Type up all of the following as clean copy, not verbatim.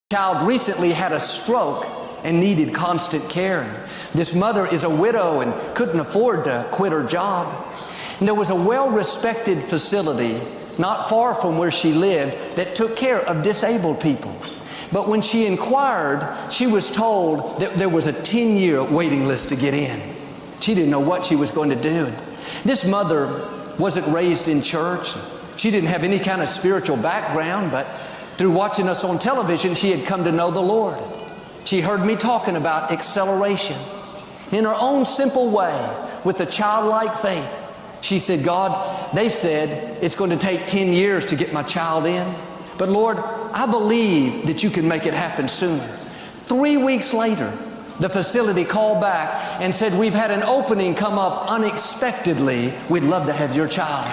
Child recently had a stroke and needed constant care. This mother is a widow and couldn't afford to quit her job. And there was a well-respected facility not far from where she lived that took care of disabled people. But when she inquired, she was told that there was a 10-year waiting list to get in. She didn't know what she was going to do. This mother wasn't raised in church. She didn't have any kind of spiritual background, but through watching us on television, she had come to know the Lord. She heard me talking about acceleration. In her own simple way, with a childlike faith, she said, God, they said it's going to take 10 years to get my child in. But Lord, I believe that you can make it happen sooner. 3 weeks later, the facility called back and said, we've had an opening come up unexpectedly. We'd love to have your child.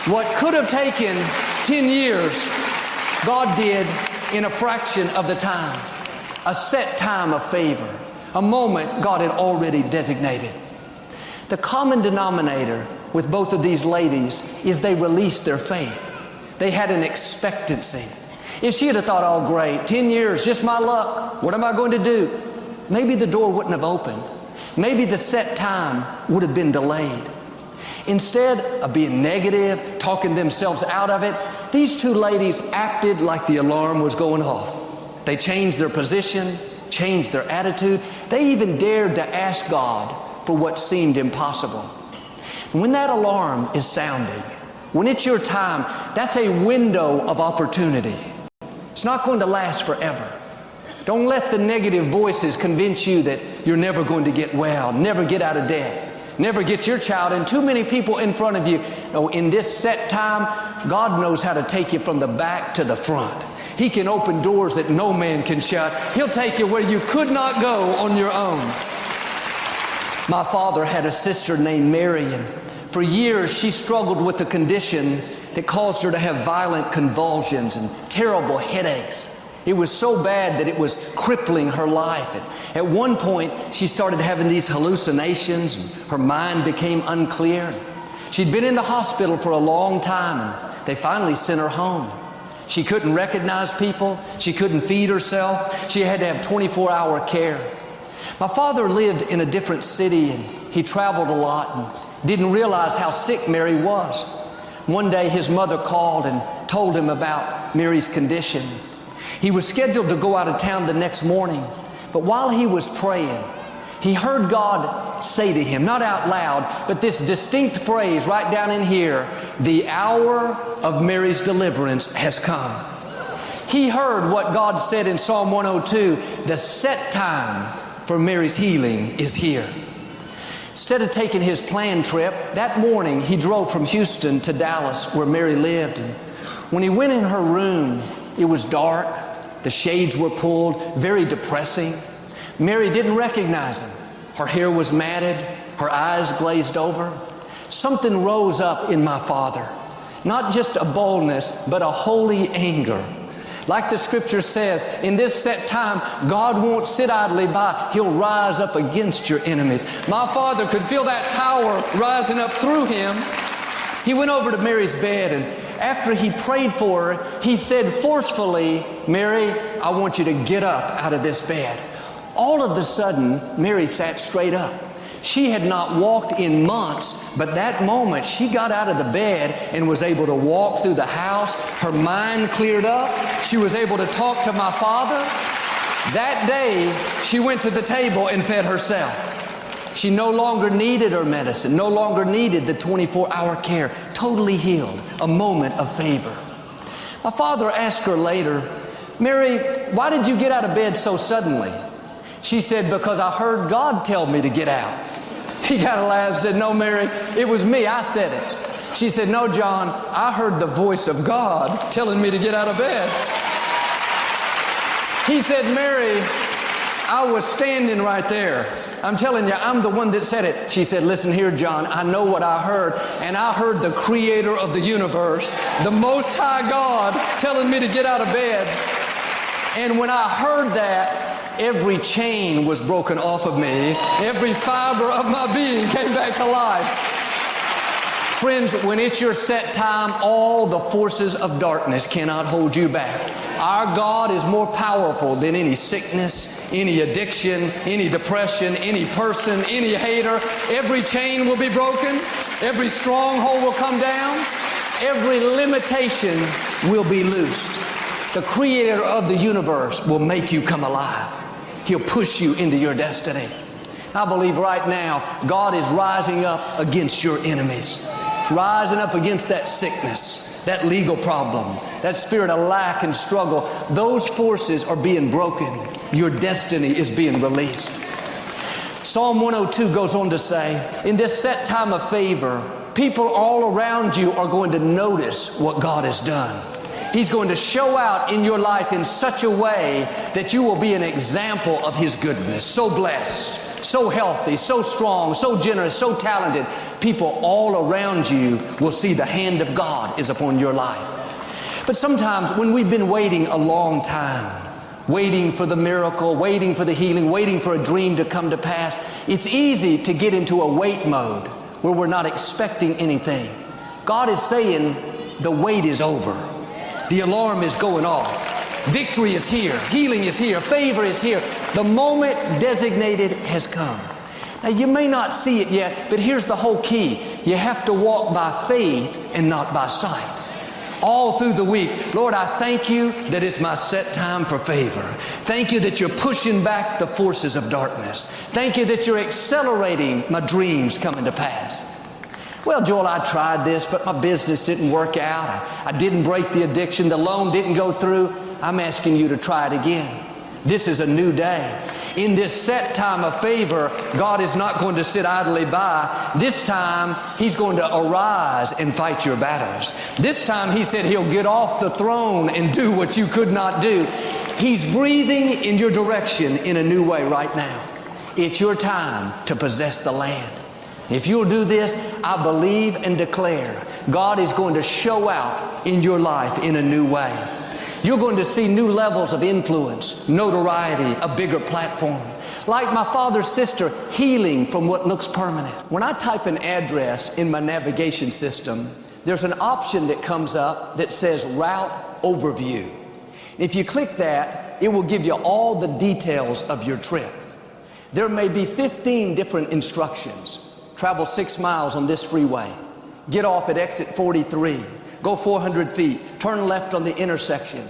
What could have taken 10 years, God did in a fraction of the time. A set time of favor. A moment God had already designated. The common denominator with both of these ladies is they released their faith. They had an expectancy. If she had thought, oh great, 10 years, just my luck, what am I going to do? Maybe the door wouldn't have opened. Maybe the set time would have been delayed. Instead of being negative, talking themselves out of it, these two ladies acted like the alarm was going off. They changed their position, changed their attitude. They even dared to ask God for what seemed impossible. And when that alarm is sounding, when it's your time, that's a window of opportunity. It's not going to last forever. Don't let the negative voices convince you that you're never going to get well, never get out of debt, never get your child and too many people in front of you. No, in this set time, God knows how to take you from the back to the front. He can open doors that no man can shut. He'll take you where you could not go on your own. My father had a sister named Mary, and for years she struggled with a condition that caused her to have violent convulsions and terrible headaches. It was so bad that it was crippling her life. And at one point, she started having these hallucinations, and her mind became unclear. She'd been in the hospital for a long time, and they finally sent her home. She couldn't recognize people. She couldn't feed herself. She had to have 24-hour care. My father lived in a different city, and he traveled a lot and didn't realize how sick Mary was. One day, his mother called and told him about Mary's condition. He was scheduled to go out of town the next morning, but while he was praying, he heard God say to him, not out loud, but this distinct phrase right down in here, the hour of Mary's deliverance has come. He heard what God said in Psalm 102, the set time for Mary's healing is here. Instead of taking his planned trip, that morning he drove from Houston to Dallas where Mary lived. And when he went in her room, it was dark. The shades were pulled, very depressing. Mary didn't recognize him. Her hair was matted, her eyes glazed over. Something rose up in my father. Not just a boldness, but a holy anger. Like the scripture says, in this set time, God won't sit idly by. He'll rise up against your enemies. My father could feel that power rising up through him. He went over to Mary's bed, and after he prayed for her, he said forcefully, Mary, I want you to get up out of this bed. All of a sudden, Mary sat straight up. She had not walked in months, but that moment she got out of the bed and was able to walk through the house. Her mind cleared up. She was able to talk to my father. That day, she went to the table and fed herself. She no longer needed her medicine, no longer needed the 24-hour care, totally healed, a moment of favor. My father asked her later, Mary, why did you get out of bed so suddenly? She said, because I heard God tell me to get out. He got a laugh and said, no, Mary, it was me, I said it. She said, no, John, I heard the voice of God telling me to get out of bed. He said, Mary, I was standing right there. I'm telling you, I'm the one that said it. She said, listen here, John, I know what I heard, and I heard the creator of the universe, the Most High God, telling me to get out of bed. And when I heard that, every chain was broken off of me. Every fiber of my being came back to life. Friends, when it's your set time, all the forces of darkness cannot hold you back. Our God is more powerful than any sickness, any addiction, any depression, any person, any hater. Every chain will be broken. Every stronghold will come down. Every limitation will be loosed. The Creator of the universe will make you come alive. He'll push you into your destiny. I believe right now God is rising up against your enemies. He's rising up against that sickness, that legal problem, that spirit of lack and struggle. Those forces are being broken. Your destiny is being released. Psalm 102 goes on to say, in this set time of favor, people all around you are going to notice what God has done. He's going to show out in your life in such a way that you will be an example of His goodness. So blessed, so healthy, so strong, so generous, so talented. People all around you will see the hand of God is upon your life. But sometimes when we've been waiting a long time, waiting for the miracle, waiting for the healing, waiting for a dream to come to pass, it's easy to get into a wait mode where we're not expecting anything. God is saying the wait is over. The alarm is going off. Victory is here. Healing is here. Favor is here. The moment designated has come. Now you may not see it yet, but here's the whole key. You have to walk by faith and not by sight. All through the week, Lord, I thank you that it's my set time for favor. Thank you that you're pushing back the forces of darkness. Thank you that you're accelerating my dreams coming to pass. Well, Joel, I tried this, but my business didn't work out. I didn't break the addiction. The loan didn't go through. I'm asking you to try it again. This is a new day. In this set time of favor, God is not going to sit idly by. This time, He's going to arise and fight your battles. This time, He said He'll get off the throne and do what you could not do. He's breathing in your direction in a new way right now. It's your time to possess the land. If you'll do this, I believe and declare God is going to show out in your life in a new way. You're going to see new levels of influence, notoriety, a bigger platform. Like my father's sister, healing from what looks permanent. When I type an address in my navigation system, there's an option that comes up that says Route Overview. If you click that, it will give you all the details of your trip. There may be 15 different instructions. Travel 6 miles on this freeway. Get off at exit 43. Go 400 feet. Turn left on the intersection.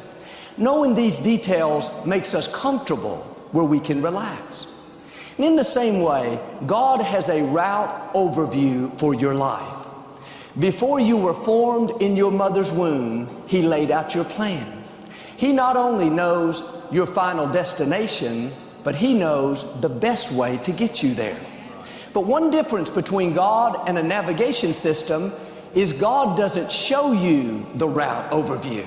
Knowing these details makes us comfortable where we can relax. And in the same way, God has a route overview for your life. Before you were formed in your mother's womb, He laid out your plan. He not only knows your final destination, but He knows the best way to get you there. But one difference between God and a navigation system is God doesn't show you the route overview.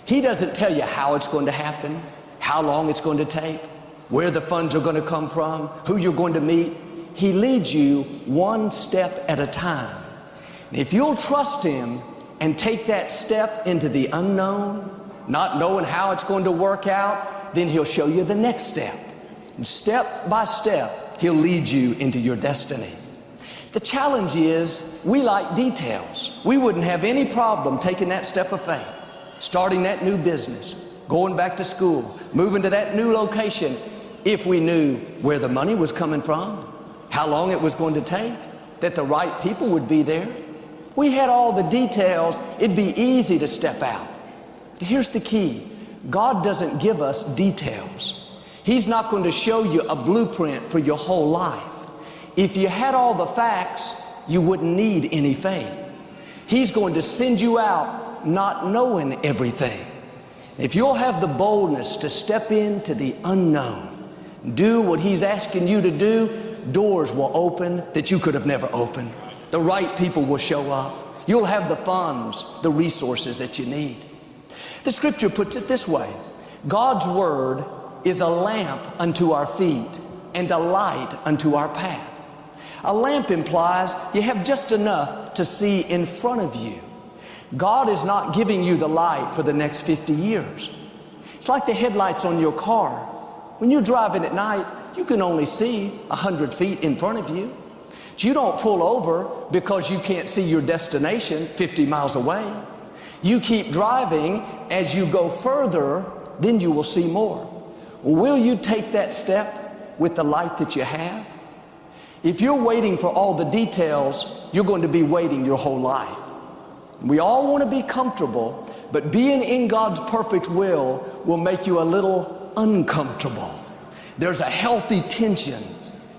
He doesn't tell you how it's going to happen, how long it's going to take, where the funds are going to come from, who you're going to meet. He leads you one step at a time. If you'll trust Him and take that step into the unknown, not knowing how it's going to work out, then He'll show you the next step. And step by step, He'll lead you into your destiny. The challenge is we like details. We wouldn't have any problem taking that step of faith, starting that new business, going back to school, moving to that new location, if we knew where the money was coming from, how long it was going to take, that the right people would be there. If we had all the details, it'd be easy to step out. But here's the key. God doesn't give us details. He's not going to show you a blueprint for your whole life. If you had all the facts, you wouldn't need any faith. He's going to send you out not knowing everything. If you'll have the boldness to step into the unknown, do what He's asking you to do, doors will open that you could have never opened. The right people will show up. You'll have the funds, the resources that you need. The scripture puts it this way. God's word is a lamp unto our feet and a light unto our path. A lamp implies you have just enough to see in front of you. God is not giving you the light for the next 50 years. It's like the headlights on your car. When you're driving at night, you can only see 100 feet in front of you. But you don't pull over because you can't see your destination 50 miles away. You keep driving. As you go further, then you will see more. Will you take that step with the light that you have? If you're waiting for all the details, you're going to be waiting your whole life. We all want to be comfortable, but being in God's perfect will make you a little uncomfortable. There's a healthy tension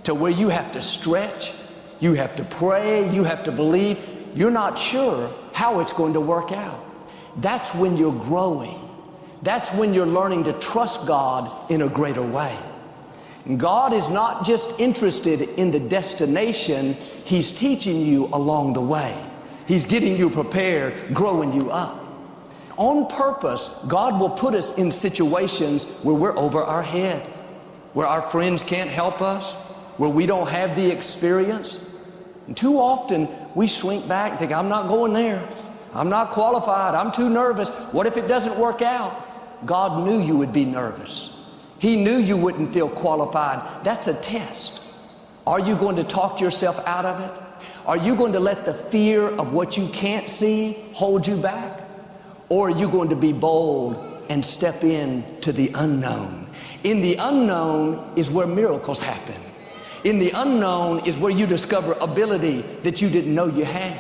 to where you have to stretch, you have to pray, you have to believe. You're not sure how it's going to work out. That's when you're growing. That's when you're learning to trust God in a greater way. And God is not just interested in the destination, He's teaching you along the way. He's getting you prepared, growing you up. On purpose, God will put us in situations where we're over our head, where our friends can't help us, where we don't have the experience. And too often we shrink back and think, I'm not going there. I'm not qualified. I'm too nervous. What if it doesn't work out? God knew you would be nervous. He knew you wouldn't feel qualified. That's a test. Are you going to talk yourself out of it? Are you going to let the fear of what you can't see hold you back? Or are you going to be bold and step into the unknown? In the unknown is where miracles happen. In the unknown is where you discover ability that you didn't know you had.